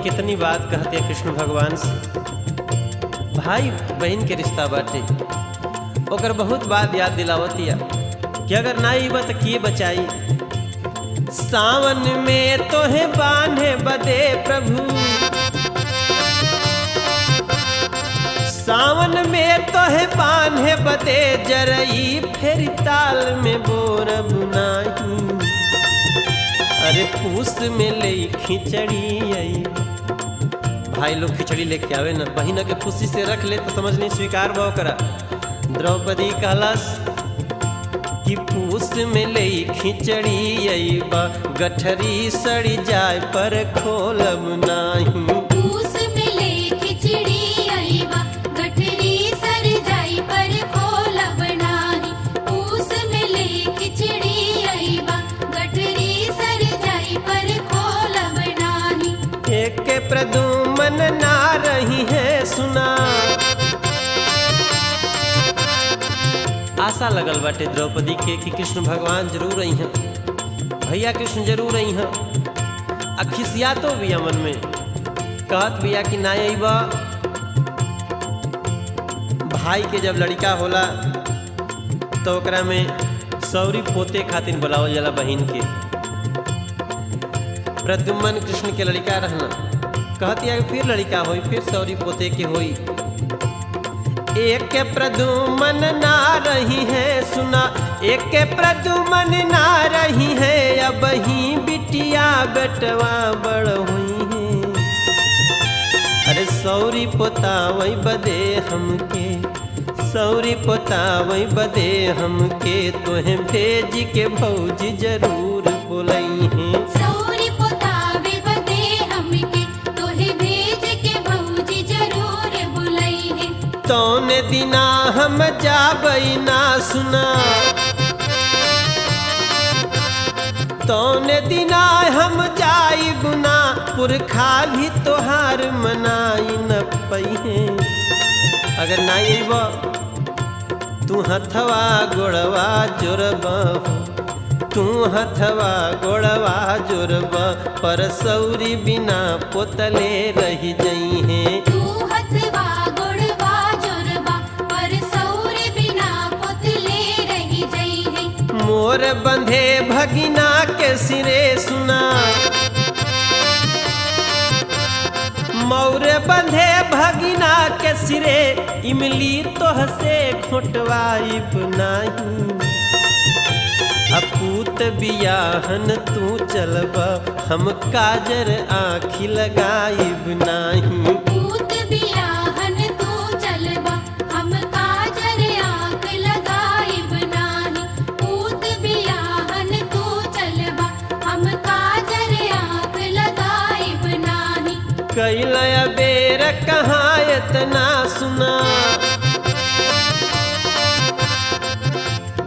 [SPEAKER 1] कितनी बात कहते हैं कृष्ण भगवान से। भाई बहन के रिश्ता बाटे, ओकर बहुत बात याद दिलावतिया कि अगर ना ई बात किए बचाई। सावन में तोहे बांधे बदे प्रभु, सावन में तोहे बांधे बदे जरई फेरी ताल में बोरब नाही। अरे पूस में ले खिचड़ी आई। भाई लोग खिचड़ी लेके आवे ना, बहिना के खुशी से रख ले तो समझ नहीं स्वीकार भाव करा। द्रौपदी कहलस कि पूस में ले खिचड़ी अइबा, गठरी सड़ी जाए पर खोलब नाही।
[SPEAKER 3] पूस में ले खिचड़ी अइबा, गठरी सर जाई पर खोलब नाही। पूस में ले खिचड़ी अइबा, गठरी सर जाई पर खोलब नाही।
[SPEAKER 1] एक प्रदुमन ना रही है सुना। आशा लगल बाटे द्रौपदी के कि कृष्ण भगवान जरूर आई हैं, भैया कृष्ण जरूर आई हैं। अखिसिया तो बिया मन में कहत बिया कि ना अइबा। भाई के जब लड़का होला तो ओकरा में सौरी पोते खातिर बुलावल जाला बहिन के। प्रद्युम्न कृष्ण के लड़का रहना, कहती है फिर लड़का होई, फिर सौरी पोते के होई। एक प्रद्युम्न ना रही है सुना, एक प्रद्युम्न ना रही है। अब ही बिटिया बेटवा बड़ हुई है। अरे सौरी पोता वही बदे हमके, सौरी पोता वही बदे हमके। तोहे भेज के भौजी जरूर बोलई है।
[SPEAKER 3] सौरी पोतावे बदे हमके, तोहे भेज के भौजी जरूर बुलई है।
[SPEAKER 1] तौने दिना हम जाबई ना सुना, तौने दिना हम जाई बुना। पुरखा भी तोहार मनाई न पइहे। अगर ना अइबा तू हथवा गोड़वा जोरबा, तू हथवा गोड़वा जोरबा। पर सौरी बिना पोतले रही जई है।
[SPEAKER 3] तू हथवा गोड़वा जोरबा, पर सौरे बिना पोतले रही जई है।
[SPEAKER 1] मोर बंधे भगिना के सिरे सुना, मोर बंधे भगिना के सिरे। इमली तोह से घोटवाइब नाही। अपूत बियाहन तू चलबा, हम काजर आँखी लगाइब नाही।
[SPEAKER 3] पूत बियाहन तू चलबा, हम काजर आँख लगाइब नाही। पूत बियाहन तू चलबा, हम काजर आँख लगाइब नाही।
[SPEAKER 1] कैलया बेर कहाँ इतना सुना।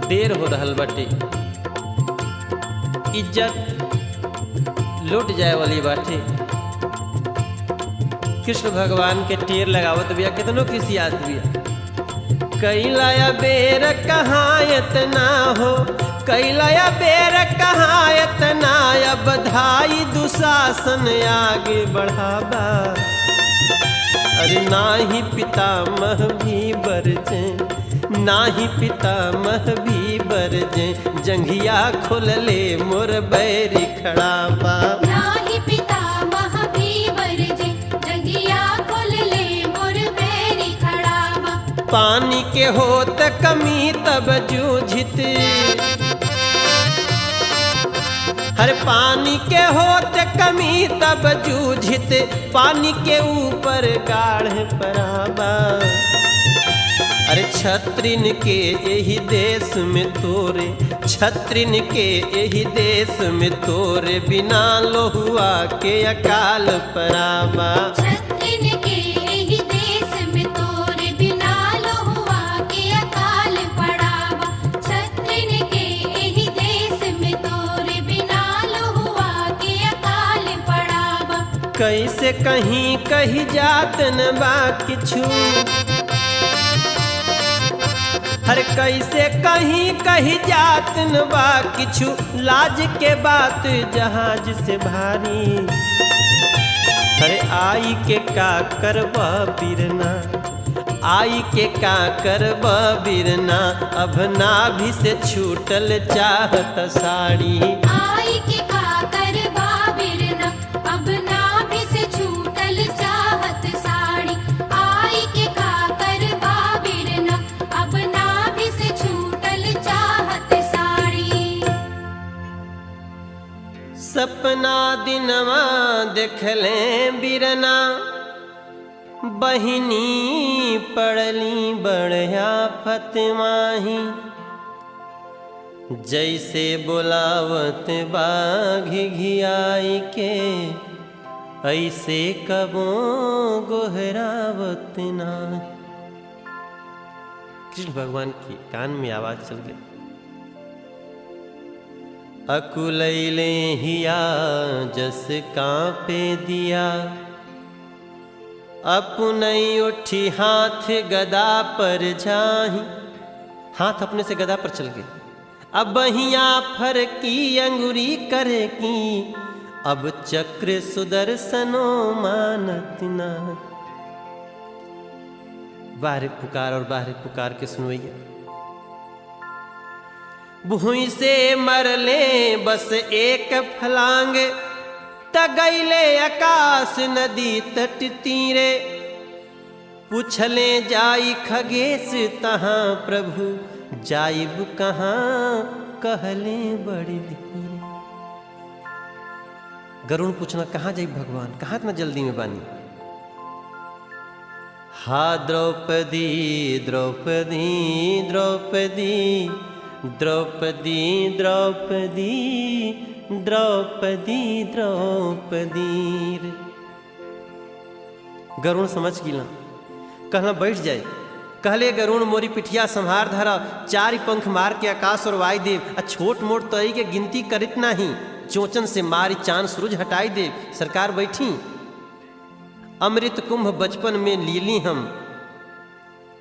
[SPEAKER 1] देर हो रहल बाटे, इज्जत लूट जाए वाली बाटे। कृष्ण भगवान के टेर लगावत बिया, कितनो खिसियात बिया। कैलया बेर कहाँ इतना हो, कैलया बेर कहाँ इतना। अब धाई दुशासन आगे बढ़ावा। अरे नाही पितामह भी बरजे, नाही पितामह भी बरजे। जंघिया खोल ले मोर बैरी खड़ावा।
[SPEAKER 3] नाही पितामह भी बरजे, जंघिया खोल ले मोर बैरी खड़ावा।
[SPEAKER 1] पानी के होत कमी तब जूझित, हर पानी के होत कमी तब जूझित। पानी के ऊपर गाढ़ पराबा। अरे छत्रिन के यही देश में तोरे, छत्रिन के यही देश में तोरे। बिना लोहुआ के अकाल पराबा।
[SPEAKER 3] छत्रिन के यही देश में तोरे, बिना लोहुआ के अकाल पड़ावा। छत्रिन के यही देश में तोरे, बिना लोहुआ के अकाल पड़ावा।
[SPEAKER 1] कैसे कहीं कही जात न बा किछु, हर कैसे कहीं कही जात न बा किछु। लाज के बात जहाज से भारी, अरे आई के का करबा बिरना, आई के का करबा बिरना, अब नाभि से छूटल चाहत साड़ी।
[SPEAKER 3] आई के का करबा बिरना, अब नाभि से छूटल चाहत साड़ी। आई के का करबा बिरना, अब नाभि से छूटल चाहत साड़ी।
[SPEAKER 1] सपना दिनवा देखले बिरना, बहिनी पड़ली बड़या फतमाही। जैसे बोलावत बाघ घियाई के, ऐसे कबो गोहरावत ना। कृष्ण भगवान की कान में आवाज चल गई। अकुलैले हिया जस कांपे दिया, अपनई उठी हाथ गदा पर जाही। हाथ अपने से गदा पर चल गए। अब बहिया फर की अंगुरी करे की, अब चक्र सुदर्शनो मानत ना। बाहर पुकार और बाहर पुकार के सुनवैया। भूई से मरले बस एक फलांग, तगैले आकाश नदी तट तीरे। पूछले जाई खगेश तहाँ प्रभु, जाइब कहाँ कहले बड़ी धीरे। गरुण पूछना कहाँ जाइब भगवान, कहाँ इतना जल्दी में बानी। हा द्रौपदी द्रौपदी द्रौपदी द्रौपदी द्रौपदी द्रौपदी द्रौपदी। गरुण समझ गिला, कहना बैठ जाए। कहले गरुण मोरी पिठिया संहार धरा, चारि पंख मार के आकाश और वाई देव। आ छोट मोट तई के गिनती करित नहीं, चोचन से मारी चांद सूरज हटाई दे। सरकार बैठी। अमृत कुंभ बचपन में लीली हम,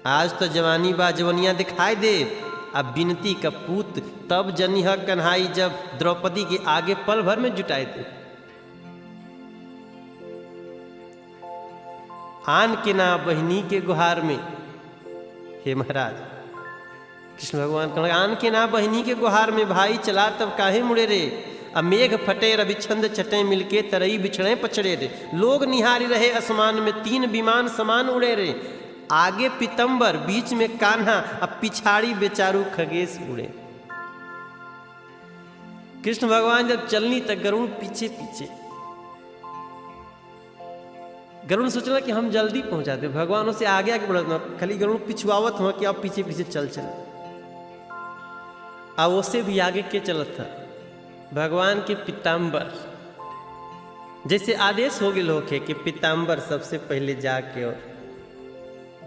[SPEAKER 1] आज तो जवानी बा जवनिया दिखाई दे। अब बिनती का पूत तब जनी ह कन्हाई, जब द्रौपदी के आगे पल भर में जुटाई दे। आन के ना बहिनी के गुहार में, हे महाराज कृष्ण भगवान कहने आन के ना बहिनी के गुहार में, भाई चला तब काहे मुड़े रे। अब मेघ फटे रवि छंद चटे मिलके, तरई बिछड़े पछड़े रे। लोग निहारी रहे आसमान में, तीन विमान समान उड़े रे। आगे पीतंबर बीच में कान्हा, अब पिछाड़ी बेचारू खगेश उड़े। कृष्ण भगवान जब चलनी तक गरुण पीछे पीछे। गरुण सोचना कि हम जल्दी पहुंचाते, भगवानों से आगे आगे बढ़ना, खाली गरुण पिछुआवत हुआ कि आप पीछे पीछे चल चल। अब उससे भी आगे के चलत था भगवान के पीताम्बर। जैसे आदेश हो गए होके कि पीताम्बर सबसे पहले जाके और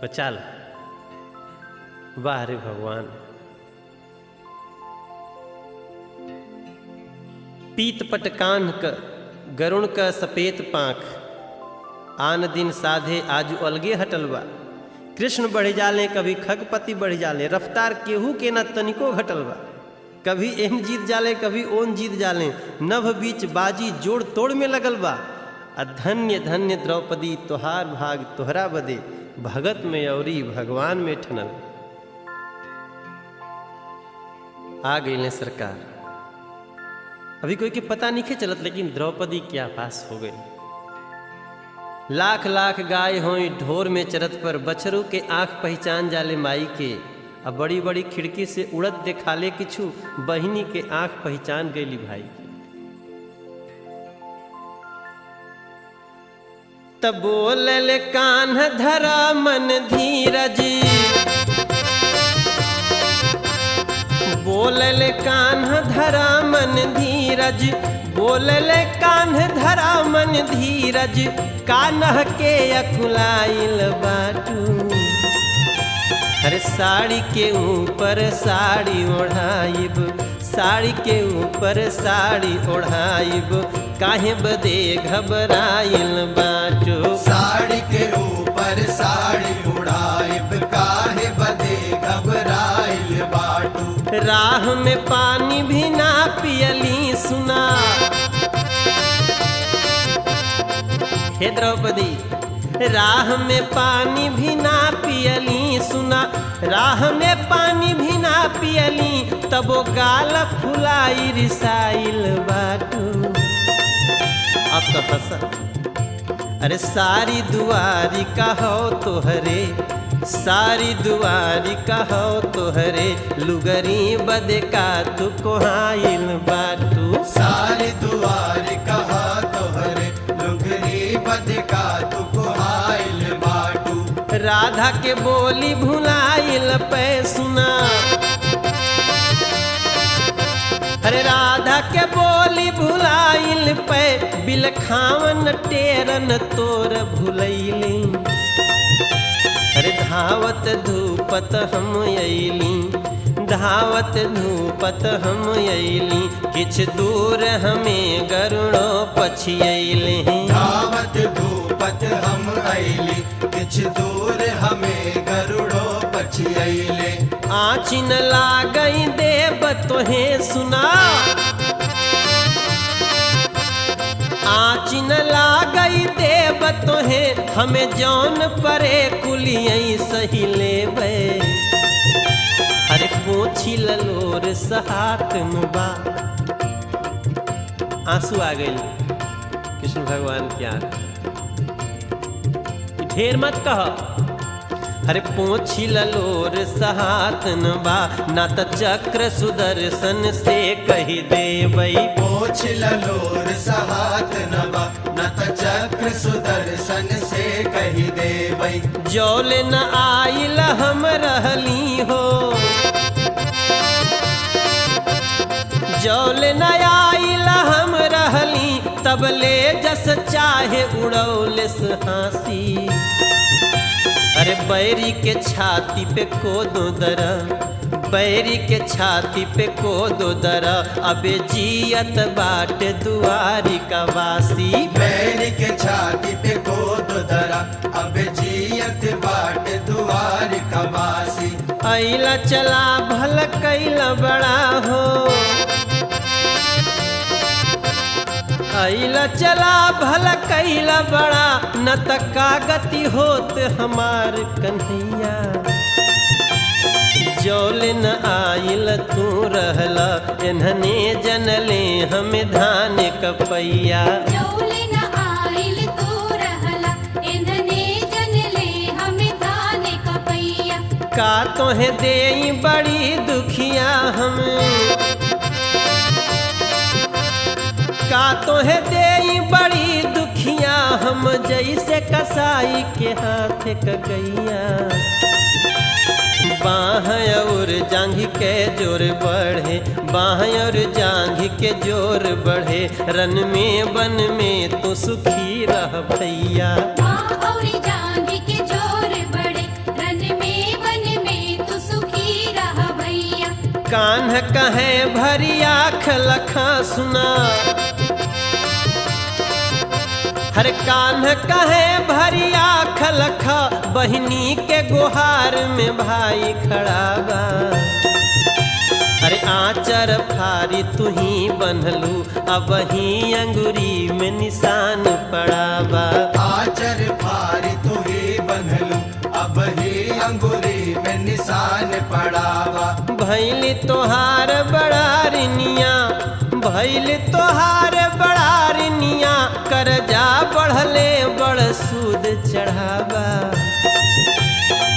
[SPEAKER 1] बचा ला। वाह रे भगवान। पीत पटकान का गरुण का सपेत पांख, आन दिन साधे आजू अलगे हटलवा। कृष्ण बढ़ जाले कभी खगपति बढ़ जाले, रफ्तार केहू के न तनिको घटलवा। कभी एम जीत जाले कभी ओन जीत जाले, नभ बीच बाजी जोड़ तोड़ में लगल बा। धन्य धन्य द्रौपदी तोहार भाग तोहरा बदे, भगत में औरी भगवान में ठनल। आ गई ने सरकार। अभी कोई के पता नहीं चलत, लेकिन द्रौपदी क्या पास हो गई। लाख लाख गाय होई ढोर में चरत पर, बछरू के आंख पहचान जाले माई के। अब बड़ी बड़ी खिड़की से उड़त देखाले किछु, बहिनी के आंख पहचान गईली भाई की। तब बोलल कान्ह धरा मन धीरज, बोलल कान्ह धरा मन धीरज, बोलल कान्ह धरा मन धीरज। कान्ह के अकुलाइल बाटू, अरे साड़ी के ऊपर साड़ी ओढ़ाइब, साड़ी के ऊपर साड़ी ओढ़ाइब। काहे बदे घबराइल बाटू,
[SPEAKER 2] साड़ी के ऊपर साड़ी उड़ाइब, काहे बदे घबराइल बाटू।
[SPEAKER 1] राह में पानी भी ना पियली सुना, हे द्रौपदी, राह में पानी भी ना पियली, सुना राह में पानी भी ना पियली, तब वो गाल फुलाई रिसाइल बाटू। अब तो हंसा, अरे सारी दुआरी का हो तोहरे, सारी दुआरी का हो तोहरे, लुगरी बदे का तू कोहाइल बाटू।
[SPEAKER 2] सारी दुआरी कहा तोहरे, लुगरी बदका तू कोहाइल बाटू।
[SPEAKER 1] राधा के बोली भुलाइल पे सुना, अरे राधा के बोली भुलाइल पे, बिलखावन टेरन तोर भुलैली। अरे धावत धूपत हम अइली, धावत धूपत हम अइली, किछ दूर हमें गरुड़ो पछियैले।
[SPEAKER 2] धावत धूपत हम अइली, किछ दूर हमें गरुड़ो पछियैले।
[SPEAKER 1] आँचिन लागई देव तोहे सुना, आँचिन लागई देव तोहे, हमें जौन परे कुलियई सही लेबे। अरे पोछी ललोर सहात मुबा, आंसू आ गई कृष्ण भगवान की आंख। ढेर मत कह, अरे पोछी ललोर सहात नबा, ना त चक्र सुदर्शन से कही देवई।
[SPEAKER 2] पोछ ललोर सहात नबा, न त चक्र सुदर्शन से कही देवई।
[SPEAKER 1] जौल न आइल हम रहली हो, जौल न आइल हम रहली, तब ले जस चाहे उड़ौलेस हंसी। अरे बैरी के छाती पे कोदो दरा, बैरी के छाती पे कोदो दरा, अबे जियत बाट दुआरी का वासी।
[SPEAKER 2] बैरी के छाती पे गोद दरा, अब जियत बाट दुआर कबासी।
[SPEAKER 1] अइला चला भल कैला बड़ा हो, अइला चला भल कैला बड़ा, न त कागति होत हमार कन्हैया। जौल न आइल तू रहला, एन्हने जनले हमें धान कपैया।
[SPEAKER 3] जौल न आइल तू रहला, एन्हने जनले हमें धान कपैया।
[SPEAKER 1] का तोहे देई बड़ी दुखिया हम, का तोहे देई बड़ी दुखिया हम, जैसे कसाई के हाथ कगैया। बाह और जांघ के जोर बढ़े, बाह और जांघ के जोर बढ़े, रन में वन में तो सुखी रह भैया।
[SPEAKER 3] बाँ और जांघ के जोर बड़े, रन में वन में तू सुखी रह भैया।
[SPEAKER 1] कान्ह कहे भरी आँख लखा सुना, हर कान्ह कहे भरी आँख लखा, बहिनी के गुहार में भाई खड़ा बा। अरे आचर फारी तू ही बन्हलू, अब ही अंगुरी में निशान पड़ा बा।
[SPEAKER 2] आचर फारी तू ही बन्हलू, अब ही अंगुरी में निशान पड़ावा।
[SPEAKER 1] भैली तोहार बड़ारिनिया, भैली तोहार बड़ारिनिया, करजा बढ़ले बड़ सूद चढ़ावा।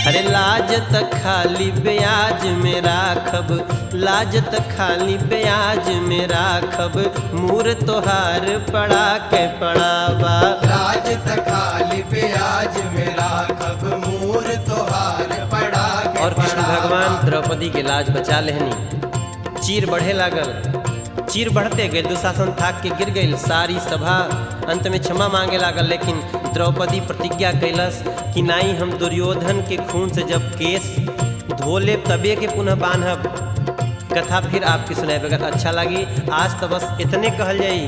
[SPEAKER 1] अरे लाज त खाली ब्याज में राखब, लाज त खाली ब्याज में राखब, मूर तोहार पड़ा के पड़ावा।
[SPEAKER 2] लाज त खाली ब्याज में राखब, मूर तोहार पड़ा के
[SPEAKER 1] और कृष्ण
[SPEAKER 2] पड़ावा।
[SPEAKER 1] भगवान द्रौपदी के लाज बचा लेहनी। चीर बढ़े लागल, चीर बढ़ते गए, दुशासन थाक के गिर गई। सारी सभा अंत में क्षमा मांगे लागल, लेकिन द्रौपदी प्रतिज्ञा कैलस कि नाई हम दुर्योधन के खून से जब केस धो ले तबे के पुनः बांधब। कथा फिर आपकी सुनाए अगर अच्छा लगी आज तो बस इतने कहल जाई।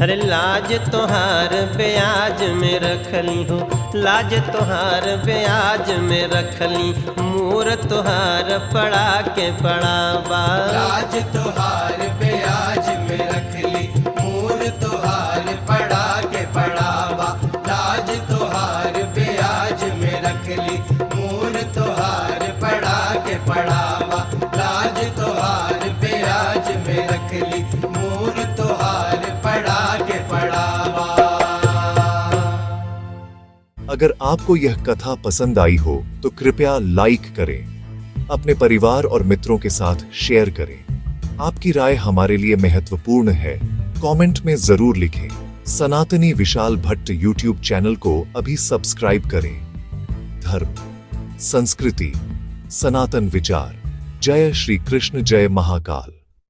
[SPEAKER 1] हरे लाज तोहार ब्याज में रखली हो, लाज तोहार ब्याज में रखली, मूर तोहार पड़ा के पड़ावा।
[SPEAKER 2] लाज तोहार ब्याज में रखली, मूर तोहार पड़ा के पड़ावा।
[SPEAKER 4] अगर आपको यह कथा पसंद आई हो तो कृपया लाइक करें, अपने परिवार और मित्रों के साथ शेयर करें। आपकी राय हमारे लिए महत्वपूर्ण है। कमेंट में जरूर लिखें। सनातनी विशाल भट्ट यूट्यूब चैनल को अभी सब्सक्राइब करें। धर्म, संस्कृति, सनातन विचार। जय श्री कृष्ण, जय महाकाल।